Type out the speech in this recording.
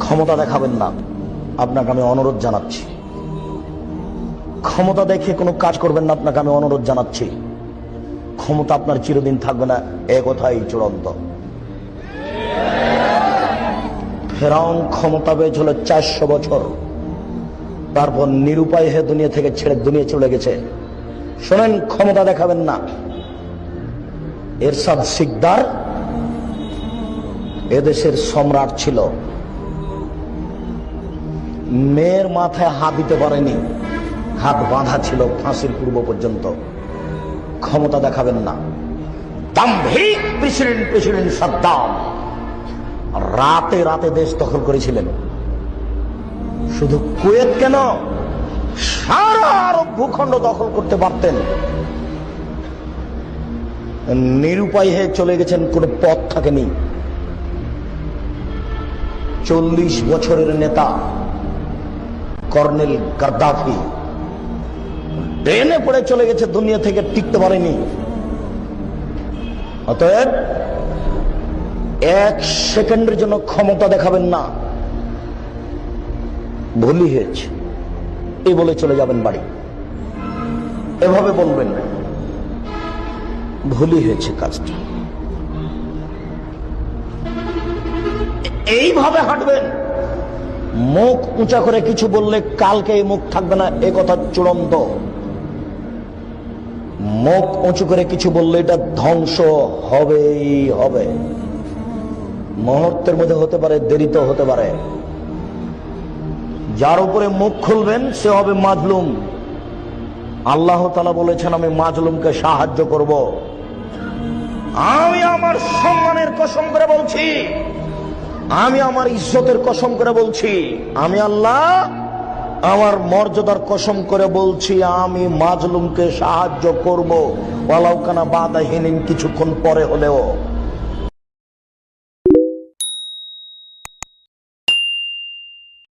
ক্ষমতা দেখাবেন না, আপনাকে আমি অনুরোধ জানাচ্ছি। ক্ষমতা দেখে কোনো কাজ করবেন না, আপনাকে আমি অনুরোধ জানাচ্ছি। ক্ষমতা আপনার চিরদিন থাকবে না, এ কথাই চূড়ান্ত। ফেরাউন ক্ষমতা পেয়েছিল 400 বছর, তারপর নিরুপায় হয়ে দুনিয়া থেকে ছেড়ে দুনিয়া চলে গেছে। শোনেন, ক্ষমতা দেখাবেন না। এরশাদ সিকদার এদেশের সম্রাট ছিল, মেয়ের মাথায় হাত দিতে পারেনি, হাত বাঁধা ছিল ফাঁসির পূর্ব পর্যন্ত। ক্ষমতা দেখাবেন না। দাম্ভিক প্রেসিডেন্ট সাদ্দাম রাতে রাতে দেশ দখল করেছিলেন। শুধু কুয়েত কেন, সারা আরব ভূখণ্ড দখল করতে পারতেন। নিরুপায় হয়ে চলে গেছেন, কোনো পথ থাকেনি। 40 বছরের নেতা কর্নেল গাদ্দাফি ট্রেনে পড়ে চলে গেছে, দুনিয়া থেকে টিকতে পারেনি। অতএব 1 সেকেন্ডের জন্য ক্ষমতা দেখাবেন না। ভুলই হয়েছে এই বলে চলে যাবেন বাড়ি, এভাবে বলবেন না, ভুলই হয়েছে কাজটা। এইভাবে হাঁটবেন। মুখ উঁচা করে কিছু বললে কালকে এই মুখ থাকবে না, এ কথা চূড়ান্ত। মুখ উঁচু করে কিছু বললে এটা ধ্বংস হবেই হবে। মুহূর্তের মধ্যে হতে পারে, দেরিতে হতে পারে। যার উপরে মুখ খুলবেন সে হবে মাজলুম। আল্লাহ তাআলা বলেছেন, আমি মাজলুমকে সাহায্য করব। আমি আমার সম্মানের কসম করে বলছি, আমি আমার ইজ্জতের কসম করে বলছি, আমি আল্লাহ আমার মর্যাদার কসম করে বলছি, আমি মাজলুমকে সাহায্য করব, ওয়ালাউ কানা বাদা হিনিন, কিছুক্ষণ পরে হলেও।